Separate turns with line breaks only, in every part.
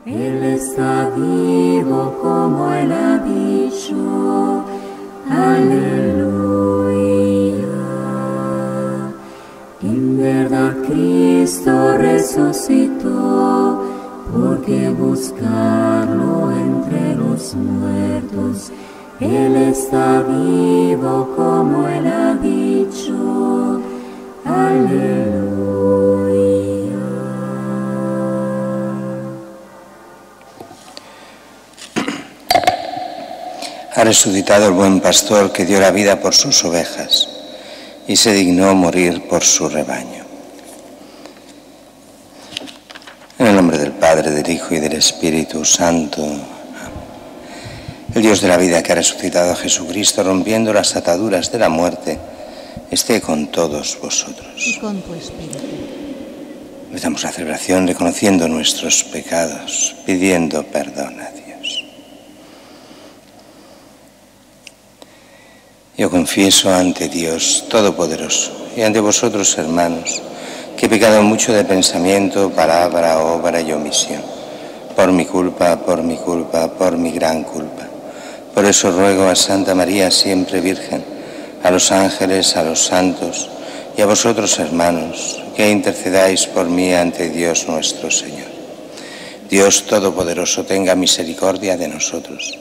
Él está vivo como Él ha dicho. Aleluya. En verdad Cristo resucitó, porque buscarlo entre los muertos. Él está vivo como Él ha dicho. Aleluya.
Ha resucitado el buen pastor que dio la vida por sus ovejas y se dignó morir por su rebaño. En el nombre del Padre, del Hijo y del Espíritu Santo. El Dios de la vida que ha resucitado a Jesucristo, rompiendo las ataduras de la muerte, esté con todos vosotros.
Y con tu espíritu.
Empezamos la celebración reconociendo nuestros pecados, pidiendo perdón a Dios. Yo confieso ante Dios Todopoderoso y ante vosotros, hermanos, que he pecado mucho de pensamiento, palabra, obra y omisión, por mi culpa, por mi gran culpa. Por eso ruego a Santa María, siempre Virgen, a los ángeles, a los santos y a vosotros, hermanos, que intercedáis por mí ante Dios nuestro Señor. Dios Todopoderoso tenga misericordia de nosotros,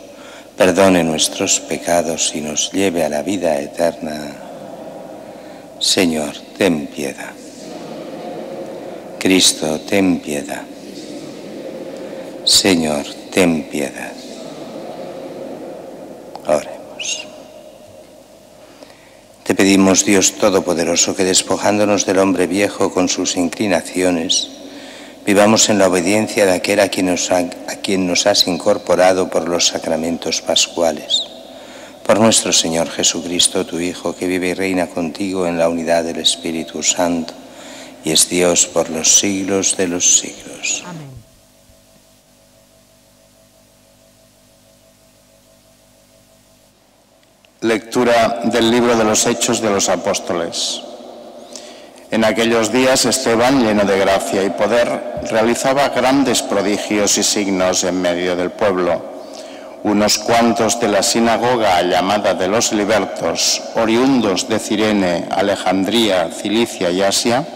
perdone nuestros pecados y nos lleve a la vida eterna. Señor, ten piedad. Cristo, ten piedad. Señor, ten piedad. Oremos. Te pedimos, Dios Todopoderoso, que despojándonos del hombre viejo con sus inclinaciones, vivamos en la obediencia de aquel a quien nos has incorporado por los sacramentos pascuales. Por nuestro Señor Jesucristo, tu Hijo, que vive y reina contigo en la unidad del Espíritu Santo, y es Dios por los siglos de los siglos.
Amén.
Lectura del libro de los Hechos de los Apóstoles. En aquellos días Esteban, lleno de gracia y poder, realizaba grandes prodigios y signos en medio del pueblo. Unos cuantos de la sinagoga llamada de los libertos, oriundos de Cirene, Alejandría, Cilicia y Asia,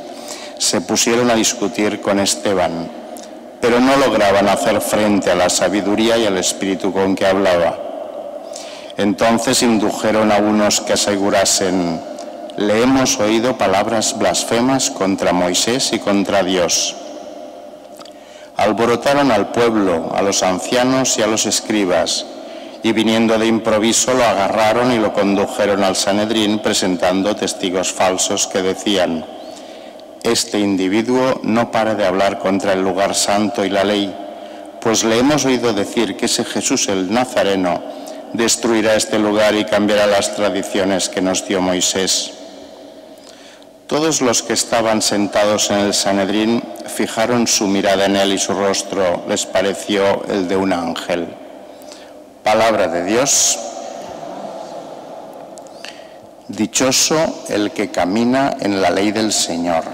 se pusieron a discutir con Esteban, pero no lograban hacer frente a la sabiduría y al espíritu con que hablaba. Entonces indujeron a unos que asegurasen: le hemos oído palabras blasfemas contra Moisés y contra Dios. Alborotaron al pueblo, a los ancianos y a los escribas, y viniendo de improviso lo agarraron y lo condujeron al Sanedrín, presentando testigos falsos que decían: este individuo no para de hablar contra el lugar santo y la ley, pues le hemos oído decir que ese Jesús el Nazareno destruirá este lugar y cambiará las tradiciones que nos dio Moisés. Todos los que estaban sentados en el Sanedrín fijaron su mirada en él y su rostro les pareció el de un ángel. Palabra de Dios. Dichoso el que camina en la ley del Señor.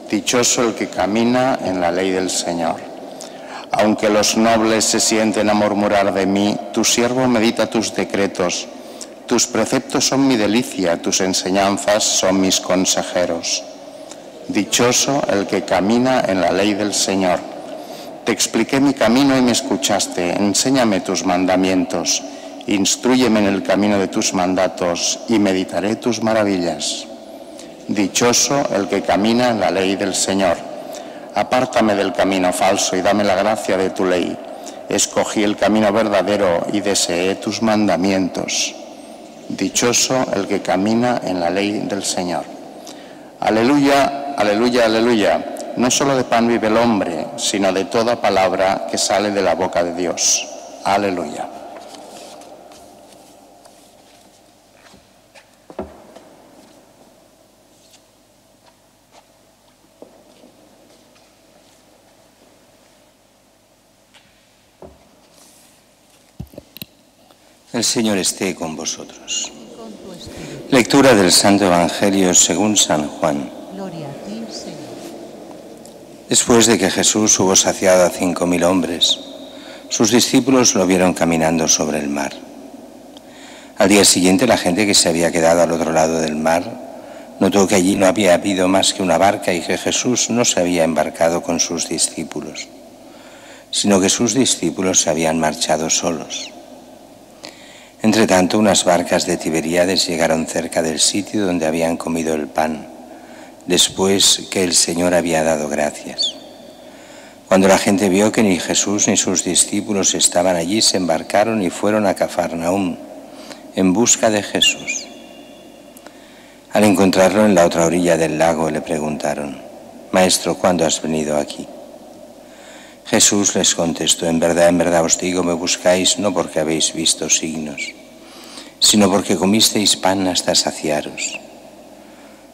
Dichoso el que camina en la ley del Señor. Aunque los nobles se sienten a murmurar de mí, tu siervo medita tus decretos. Tus preceptos son mi delicia, tus enseñanzas son mis consejeros. Dichoso el que camina en la ley del Señor. Te expliqué mi camino y me escuchaste. Enséñame tus mandamientos. Instrúyeme en el camino de tus mandatos y meditaré tus maravillas. Dichoso el que camina en la ley del Señor. Apártame del camino falso y dame la gracia de tu ley. Escogí el camino verdadero y deseé tus mandamientos. Dichoso el que camina en la ley del Señor. Aleluya, aleluya, aleluya. No solo de pan vive el hombre, sino de toda palabra que sale de la boca de Dios. Aleluya.
El Señor esté con vosotros. Lectura del Santo Evangelio según San Juan.
Gloria a ti, Señor.
Después de que Jesús hubo saciado a 5.000 hombres, sus discípulos lo vieron caminando sobre el mar. Al día siguiente, la gente que se había quedado al otro lado del mar notó que allí no había habido más que una barca y que Jesús no se había embarcado con sus discípulos, sino que sus discípulos se habían marchado solos. Entretanto, unas barcas de Tiberíades llegaron cerca del sitio donde habían comido el pan, después que el Señor había dado gracias. Cuando la gente vio que ni Jesús ni sus discípulos estaban allí, se embarcaron y fueron a Cafarnaúm en busca de Jesús. Al encontrarlo en la otra orilla del lago, le preguntaron: «Maestro, ¿cuándo has venido aquí?». Jesús les contestó: en verdad os digo, me buscáis no porque habéis visto signos, sino porque comisteis pan hasta saciaros.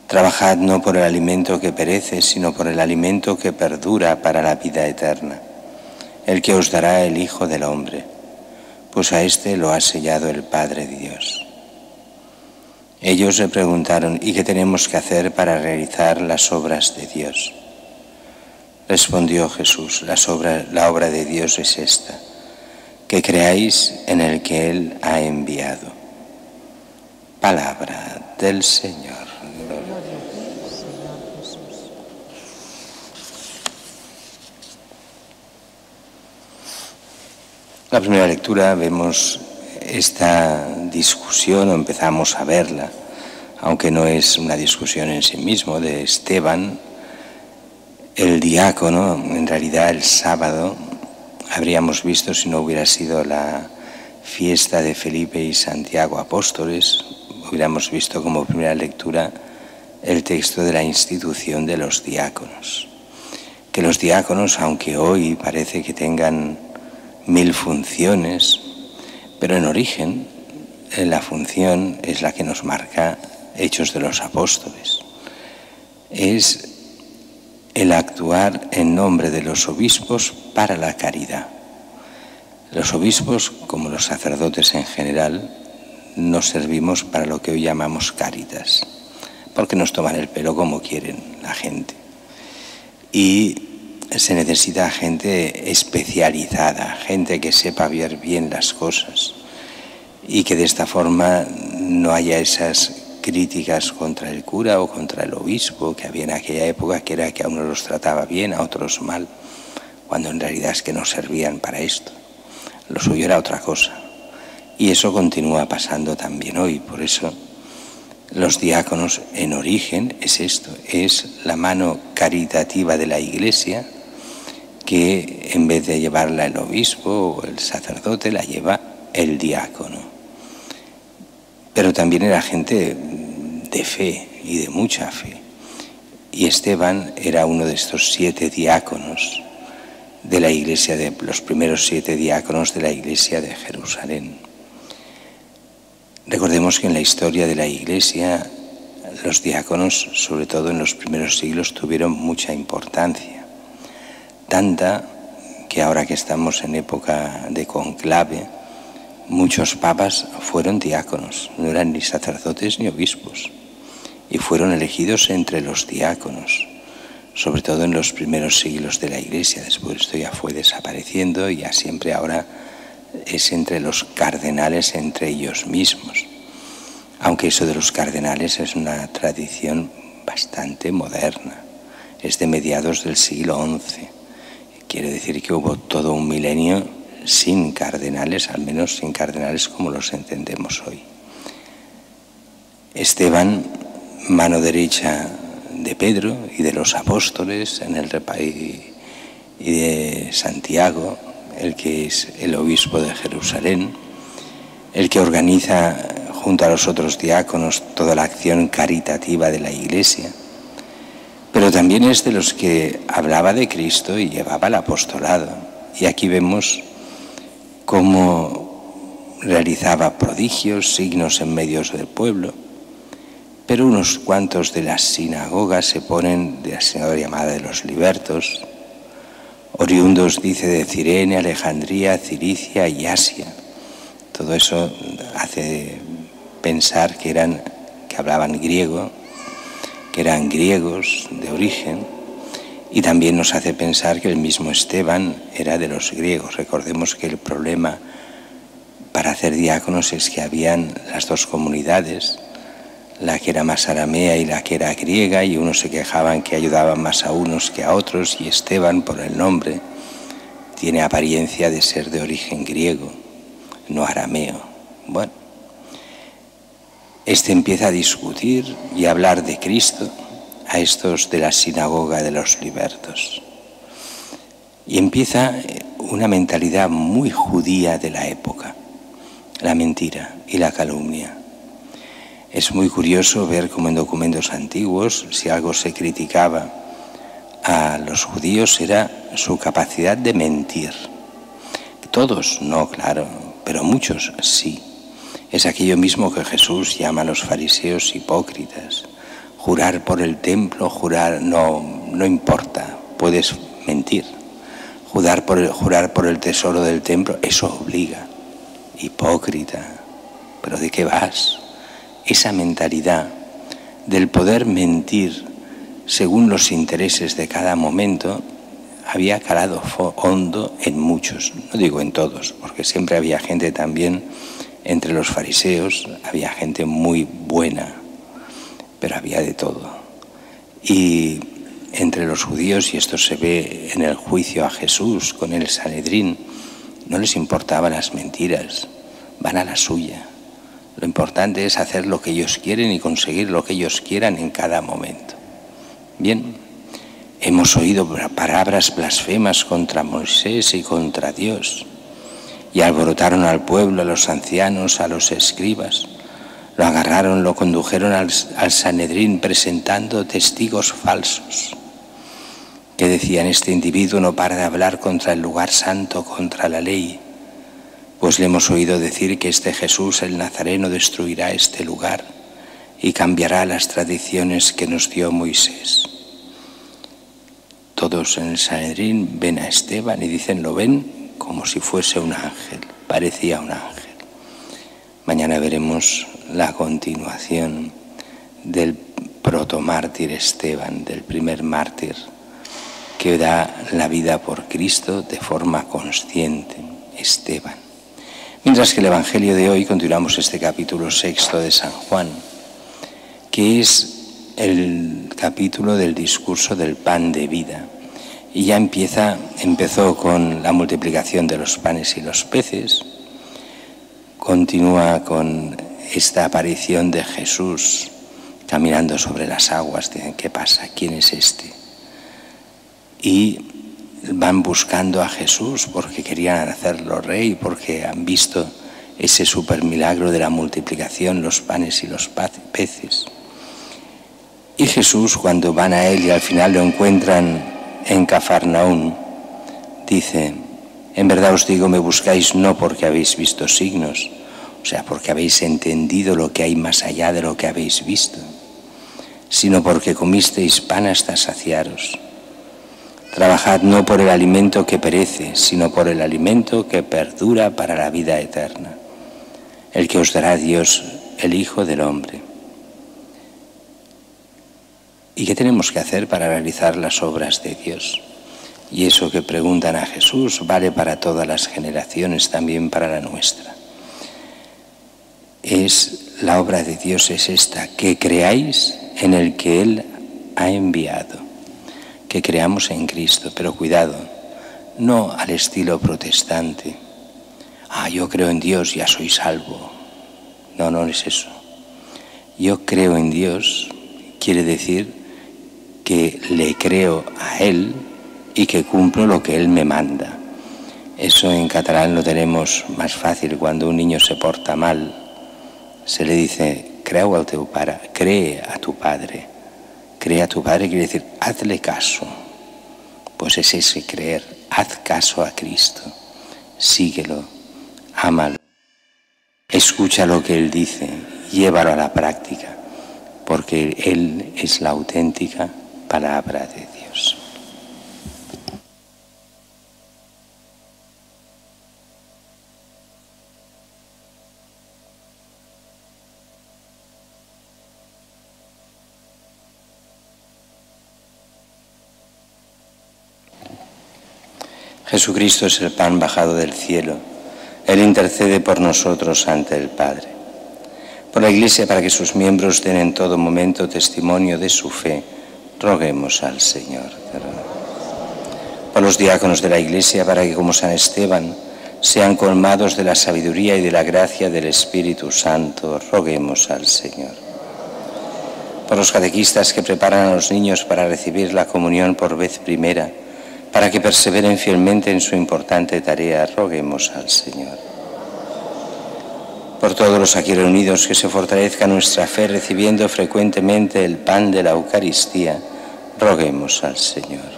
Trabajad no por el alimento que perece, sino por el alimento que perdura para la vida eterna, el que os dará el Hijo del Hombre, pues a éste lo ha sellado el Padre de Dios. Ellos le preguntaron: ¿y qué tenemos que hacer para realizar las obras de Dios? Respondió Jesús: la obra de Dios es esta, que creáis en el que Él ha enviado. Palabra del Señor. La primera lectura vemos esta discusión, o empezamos a verla, aunque no es una discusión en sí mismo, de Esteban, el diácono. En realidad el sábado habríamos visto, si no hubiera sido la fiesta de Felipe y Santiago apóstoles, hubiéramos visto como primera lectura el texto de la institución de los diáconos. Que los diáconos, aunque hoy parece que tengan 1000 funciones, pero en origen la función es la que nos marca Hechos de los Apóstoles. Es el actuar en nombre de los obispos para la caridad. Los obispos, como los sacerdotes en general, nos servimos para lo que hoy llamamos caritas, porque nos toman el pelo como quieren la gente. Y se necesita gente especializada, gente que sepa ver bien las cosas y que de esta forma no haya esas críticas contra el cura o contra el obispo que había en aquella época, que era que a unos los trataba bien, a otros mal, cuando en realidad es que no servían para esto. Lo suyo era otra cosa. Y eso continúa pasando también hoy. Por eso los diáconos en origen es esto, es la mano caritativa de la Iglesia, que en vez de llevarla el obispo o el sacerdote, la lleva el diácono. Pero también era gente de fe y de mucha fe. Y Esteban era uno de estos 7 diáconos de la iglesia, de los primeros 7 diáconos de la iglesia de Jerusalén. Recordemos que en la historia de la iglesia los diáconos, sobre todo en los primeros siglos, tuvieron mucha importancia. Tanta que ahora que estamos en época de conclave, muchos papas fueron diáconos, no eran ni sacerdotes ni obispos, y fueron elegidos entre los diáconos, sobre todo en los primeros siglos de la Iglesia. Después esto ya fue desapareciendo y ya siempre ahora es entre los cardenales, entre ellos mismos. Aunque eso de los cardenales es una tradición bastante moderna, es de mediados del siglo XI. Quiere decir que hubo todo un milenio sin cardenales, al menos sin cardenales como los entendemos hoy. Esteban, mano derecha de Pedro y de los apóstoles en el y de Santiago, el que es el obispo de Jerusalén, el que organiza junto a los otros diáconos toda la acción caritativa de la Iglesia, pero también es de los que hablaba de Cristo y llevaba el apostolado. Y aquí vemos cómo realizaba prodigios, signos en medio del pueblo, pero unos cuantos de las sinagogas se ponen, de la sinagoga llamada de los libertos, oriundos, dice, de Cirene, Alejandría, Cilicia y Asia. Todo eso hace pensar que hablaban griego, que eran griegos de origen Y también nos hace pensar que el mismo Esteban era de los griegos. Recordemos que el problema para hacer diáconos es que habían las dos comunidades, la que era más aramea y la que era griega, y unos se quejaban que ayudaban más a unos que a otros, y Esteban, por el nombre, tiene apariencia de ser de origen griego, no arameo. Bueno, este empieza a discutir y a hablar de Cristo a estos de la sinagoga de los libertos. Y empieza una mentalidad muy judía de la época, la mentira y la calumnia. Es muy curioso ver cómo en documentos antiguos, si algo se criticaba a los judíos era su capacidad de mentir. Todos no, claro, pero muchos sí. Es aquello mismo que Jesús llama a los fariseos hipócritas. Jurar por el templo, jurar no importa, puedes mentir. Jurar por el tesoro del templo, eso obliga. Hipócrita, ¿pero de qué vas? Esa mentalidad del poder mentir según los intereses de cada momento había calado hondo en muchos, no digo en todos, porque siempre había gente también entre los fariseos, había gente muy buena, pero había de todo. Y entre los judíos, y esto se ve en el juicio a Jesús con el Sanedrín, no les importaban las mentiras, van a la suya. Lo importante es hacer lo que ellos quieren y conseguir lo que ellos quieran en cada momento. Bien, hemos oído palabras blasfemas contra Moisés y contra Dios, y alborotaron al pueblo, a los ancianos, a los escribas. Lo agarraron, lo condujeron al Sanedrín presentando testigos falsos que decían: este individuo no para de hablar contra el lugar santo, contra la ley. Pues le hemos oído decir que este Jesús, el Nazareno, destruirá este lugar y cambiará las tradiciones que nos dio Moisés. Todos en el Sanedrín ven a Esteban y dicen, lo ven como si fuese un ángel, parecía un ángel. Mañana veremos la continuación del protomártir Esteban, del primer mártir que da la vida por Cristo de forma consciente, Esteban. Mientras que el Evangelio de hoy, continuamos este capítulo 6 de San Juan, que es el capítulo del discurso del pan de vida. Y ya empezó con la multiplicación de los panes y los peces, continúa con esta aparición de Jesús caminando sobre las aguas. Dicen, ¿qué pasa? ¿Quién es este? Y van buscando a Jesús porque querían hacerlo rey, porque han visto ese supermilagro de la multiplicación, los panes y los peces. Y Jesús, cuando van a él y al final lo encuentran en Cafarnaún, dice, en verdad os digo, me buscáis no porque habéis visto signos, o sea, porque habéis entendido lo que hay más allá de lo que habéis visto, sino porque comisteis pan hasta saciaros. Trabajad no por el alimento que perece, sino por el alimento que perdura para la vida eterna, el que os dará Dios, el Hijo del Hombre. ¿Y qué tenemos que hacer para realizar las obras de Dios? Y eso que preguntan a Jesús vale para todas las generaciones, también para la nuestra. La obra de Dios es esta, que creáis en el que Él ha enviado, que creamos en Cristo, pero cuidado, no al estilo protestante. Yo creo en Dios, ya soy salvo. No, no es eso. Yo creo en Dios quiere decir que le creo a Él y que cumplo lo que Él me manda. Eso en catalán lo tenemos más fácil. Cuando un niño se porta mal, se le dice, creu al teu pare, cree a tu padre. Cree a tu padre quiere decir, hazle caso. Pues es ese creer, haz caso a Cristo, síguelo, ámalo, escucha lo que Él dice, llévalo a la práctica, porque Él es la auténtica palabra de Dios. Jesucristo es el pan bajado del cielo. Él intercede por nosotros ante el Padre. Por la Iglesia, para que sus miembros den en todo momento testimonio de su fe, roguemos al Señor. Por los diáconos de la Iglesia, para que como San Esteban sean colmados de la sabiduría y de la gracia del Espíritu Santo, roguemos al Señor. Por los catequistas que preparan a los niños para recibir la comunión por vez primera, para que perseveren fielmente en su importante tarea, roguemos al Señor. Por todos los aquí reunidos, que se fortalezca nuestra fe recibiendo frecuentemente el pan de la Eucaristía, roguemos al Señor.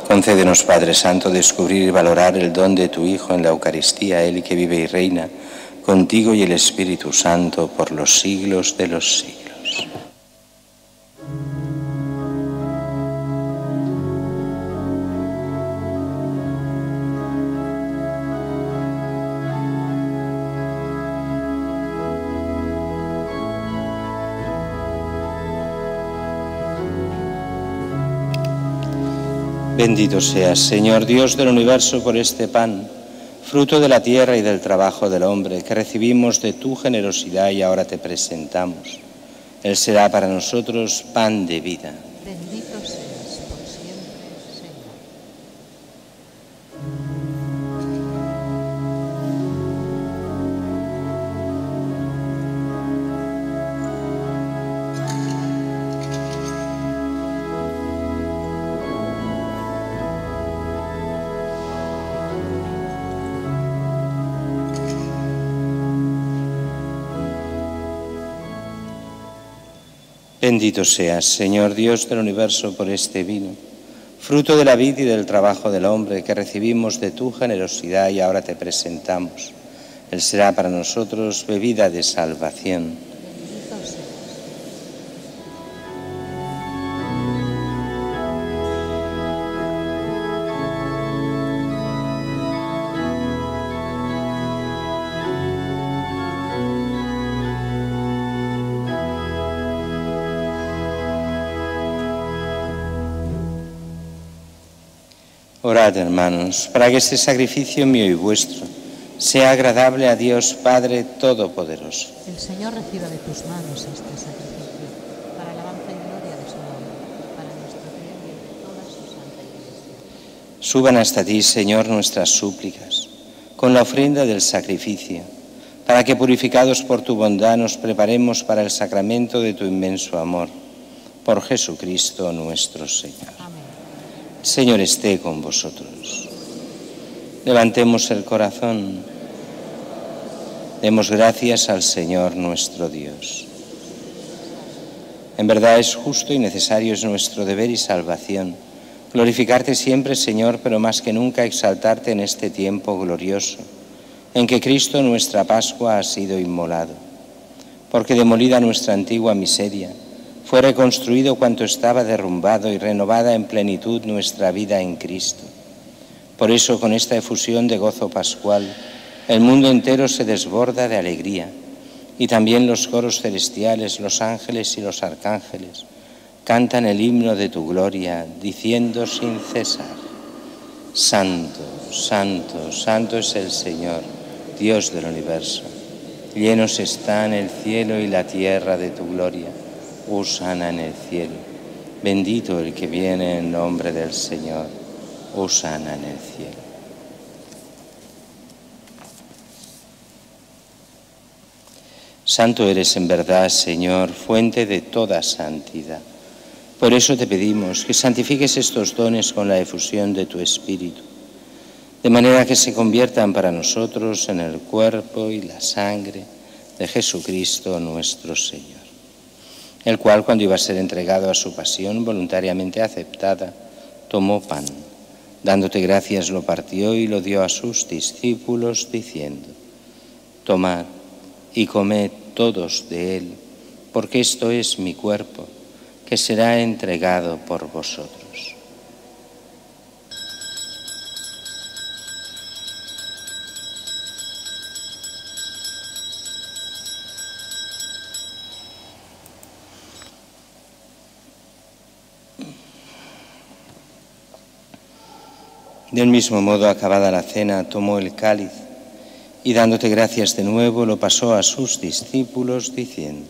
Concédenos, Padre Santo, descubrir y valorar el don de tu Hijo en la Eucaristía, Él que vive y reina contigo y el Espíritu Santo por los siglos de los siglos. Bendito seas, Señor Dios del universo, por este pan, fruto de la tierra y del trabajo del hombre, que recibimos de tu generosidad y ahora te presentamos. Él será para nosotros pan de vida.
Bendito seas por siempre, Señor.
Bendito seas, Señor Dios del universo, por este vino, fruto de la vid y del trabajo del hombre, que recibimos de tu generosidad y ahora te presentamos. Él será para nosotros bebida de salvación.
Bendito seas.
Orad, hermanos, para que este sacrificio mío y vuestro sea agradable a Dios Padre Todopoderoso.
El Señor reciba de tus manos este sacrificio, para alabanza y gloria de su nombre, para nuestro bien y de toda su santa Iglesia.
Suban hasta ti, Señor, nuestras súplicas, con la ofrenda del sacrificio, para que, purificados por tu bondad, nos preparemos para el sacramento de tu inmenso amor. Por Jesucristo nuestro Señor.
Amén.
El Señor esté con vosotros. Levantemos el corazón. Demos gracias al Señor nuestro Dios. En verdad es justo y necesario, es nuestro deber y salvación, glorificarte siempre, Señor, pero más que nunca exaltarte en este tiempo glorioso, en que Cristo, nuestra Pascua, ha sido inmolado. Porque demolida nuestra antigua miseria, fue reconstruido cuanto estaba derrumbado y renovada en plenitud nuestra vida en Cristo. Por eso, con esta efusión de gozo pascual, el mundo entero se desborda de alegría, y también los coros celestiales, los ángeles y los arcángeles cantan el himno de tu gloria, diciendo sin cesar: Santo, santo, santo es el Señor, Dios del universo. Llenos están el cielo y la tierra de tu gloria. Hosana en el cielo. Bendito el que viene en nombre del Señor. Hosana en el cielo. Santo eres en verdad, Señor, fuente de toda santidad. Por eso te pedimos que santifiques estos dones con la efusión de tu Espíritu, de manera que se conviertan para nosotros en el cuerpo y la sangre de Jesucristo nuestro Señor, el cual, cuando iba a ser entregado a su pasión voluntariamente aceptada, tomó pan, dándote gracias lo partió y lo dio a sus discípulos, diciendo: Tomad y comed todos de él, porque esto es mi cuerpo, que será entregado por vosotros. Del mismo modo, acabada la cena, tomó el cáliz y dándote gracias de nuevo, lo pasó a sus discípulos diciendo: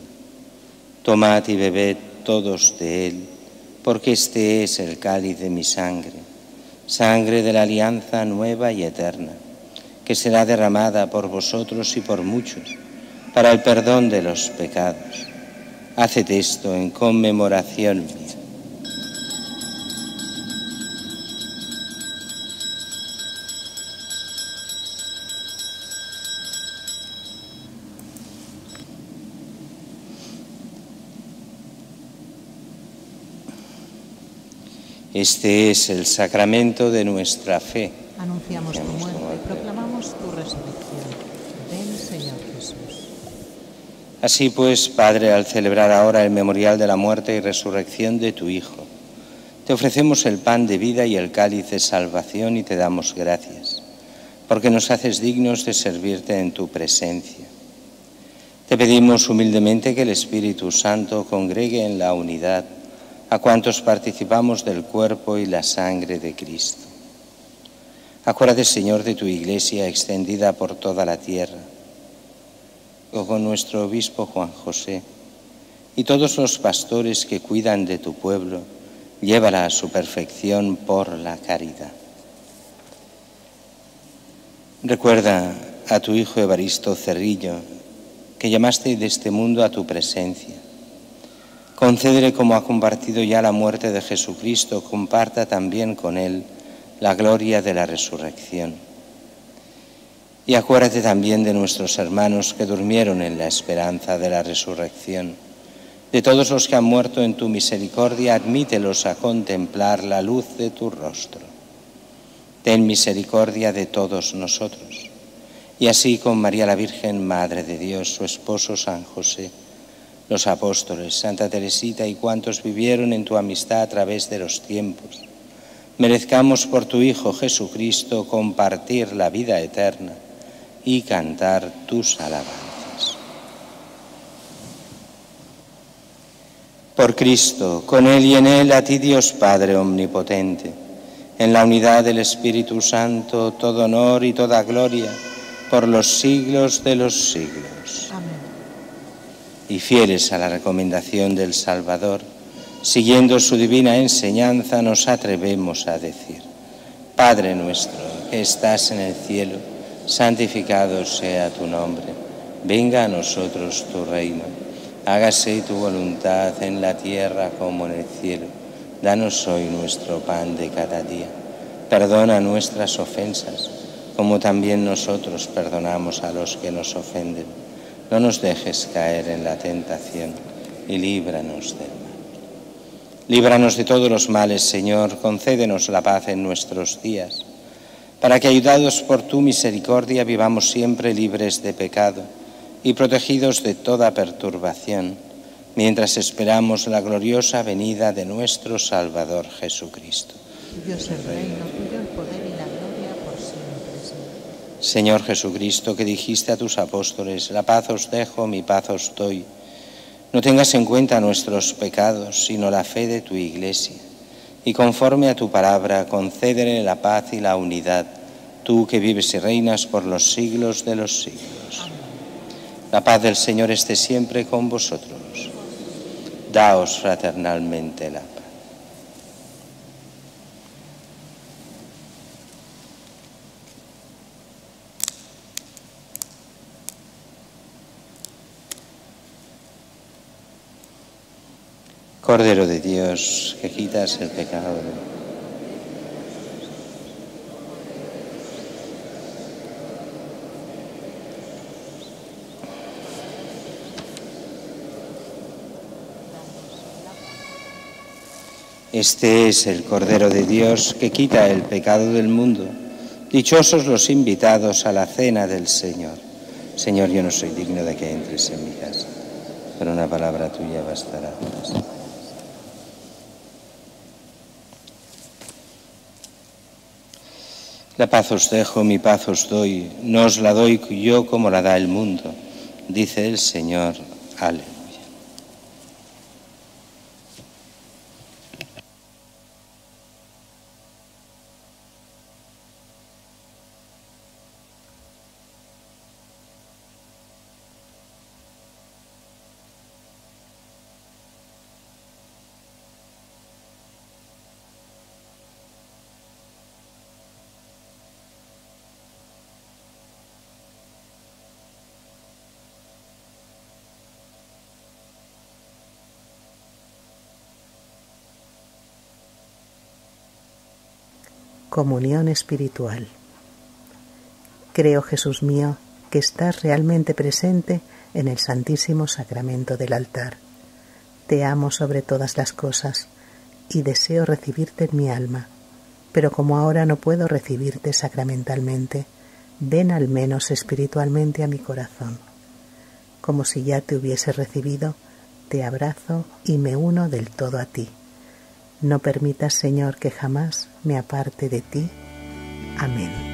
tomad y bebed todos de él, porque este es el cáliz de mi sangre, sangre de la alianza nueva y eterna, que será derramada por vosotros y por muchos, para el perdón de los pecados. Haced esto en conmemoración mía. Este es el sacramento de nuestra fe.
Anunciamos tu muerte y proclamamos tu resurrección. Ven, Señor Jesús.
Así pues, Padre, al celebrar ahora el memorial de la muerte y resurrección de tu Hijo, te ofrecemos el pan de vida y el cáliz de salvación y te damos gracias, porque nos haces dignos de servirte en tu presencia. Te pedimos humildemente que el Espíritu Santo congregue en la unidad a cuantos participamos del cuerpo y la sangre de Cristo. Acuérdate, Señor, de tu Iglesia extendida por toda la tierra, con nuestro obispo Juan José y todos los pastores que cuidan de tu pueblo, llévala a su perfección por la caridad. Recuerda a tu Hijo Evaristo Cerrillo, que llamaste de este mundo a tu presencia. Concédele, como ha compartido ya la muerte de Jesucristo, comparta también con él la gloria de la resurrección. Y acuérdate también de nuestros hermanos que durmieron en la esperanza de la resurrección. De todos los que han muerto en tu misericordia, admítelos a contemplar la luz de tu rostro. Ten misericordia de todos nosotros. Y así con María la Virgen, Madre de Dios, su esposo San José, los apóstoles, Santa Teresita y cuantos vivieron en tu amistad a través de los tiempos, merezcamos por tu Hijo Jesucristo compartir la vida eterna y cantar tus alabanzas. Por Cristo, con Él y en Él, a ti Dios Padre Omnipotente, en la unidad del Espíritu Santo, todo honor y toda gloria por los siglos de los siglos.
Amén.
Y fieles a la recomendación del Salvador, siguiendo su divina enseñanza, nos atrevemos a decir: Padre nuestro, que estás en el cielo, santificado sea tu nombre. Venga a nosotros tu reino. Hágase tu voluntad en la tierra como en el cielo. Danos hoy nuestro pan de cada día. Perdona nuestras ofensas, como también nosotros perdonamos a los que nos ofenden. No nos dejes caer en la tentación y líbranos del mal. Líbranos de todos los males, Señor, concédenos la paz en nuestros días, para que, ayudados por tu misericordia, vivamos siempre libres de pecado y protegidos de toda perturbación, mientras esperamos la gloriosa venida de nuestro Salvador Jesucristo.
Tuyo es el reino, tuyo el poder y la gloria por siempre, Señor.
Señor Jesucristo, que dijiste a tus apóstoles: la paz os dejo, mi paz os doy. No tengas en cuenta nuestros pecados, sino la fe de tu Iglesia. Y conforme a tu palabra, concédele la paz y la unidad, tú que vives y reinas por los siglos de los siglos. La paz del Señor esté siempre con vosotros. Daos fraternalmente la paz. Cordero de Dios, que quitas el pecado del mundo. Este es el Cordero de Dios que quita el pecado del mundo. Dichosos los invitados a la cena del Señor. Señor, yo no soy digno de que entres en mi casa, pero una palabra tuya bastará. La paz os dejo, mi paz os doy, no os la doy yo como la da el mundo, dice el Señor. Aleluya.
Comunión espiritual. Creo, Jesús mío, que estás realmente presente en el Santísimo Sacramento del altar. Te amo sobre todas las cosas y deseo recibirte en mi alma, pero como ahora no puedo recibirte sacramentalmente, ven al menos espiritualmente a mi corazón. Como si ya te hubiese recibido, te abrazo y me uno del todo a ti. No permitas, Señor, que jamás me aparte de ti. Amén.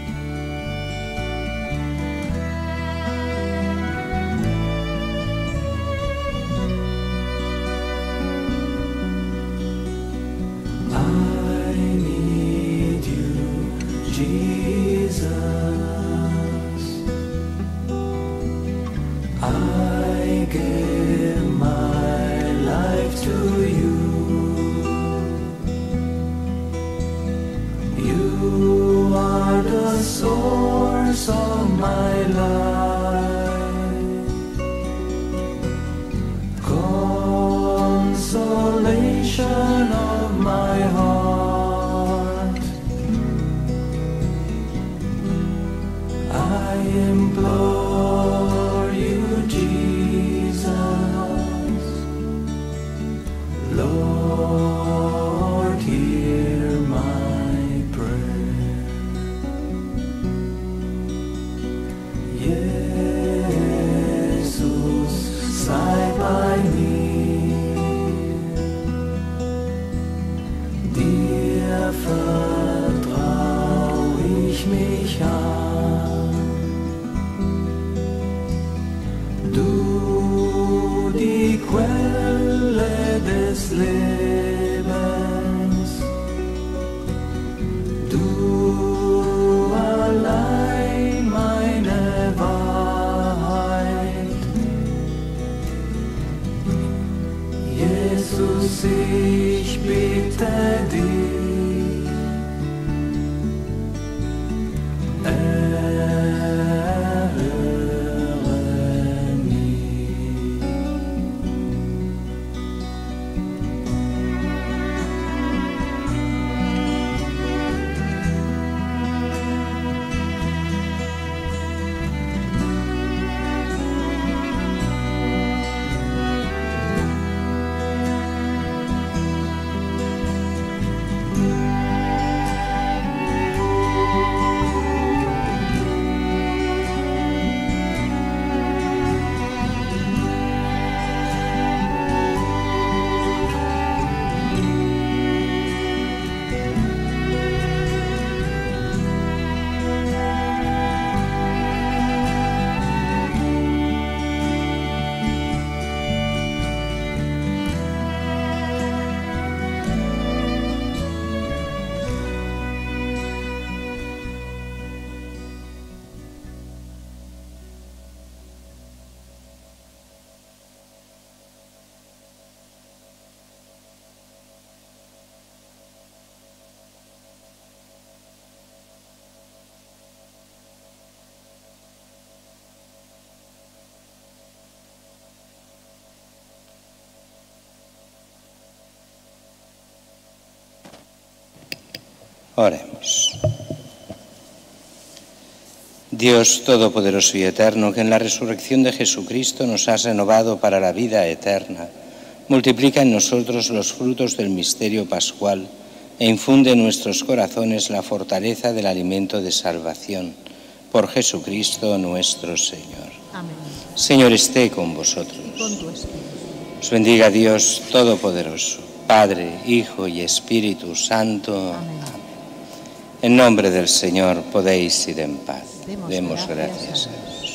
Oremos. Dios Todopoderoso y Eterno, que en la resurrección de Jesucristo nos has renovado para la vida eterna, multiplica en nosotros los frutos del misterio pascual e infunde en nuestros corazones la fortaleza del alimento de salvación. Por Jesucristo nuestro Señor.
Amén.
Señor, esté con vosotros.
Con tu espíritu.
Os bendiga Dios Todopoderoso, Padre, Hijo y Espíritu Santo.
Amén.
En nombre del Señor podéis ir en paz.
Demos
Demos
gracias
gracias
a
a Dios.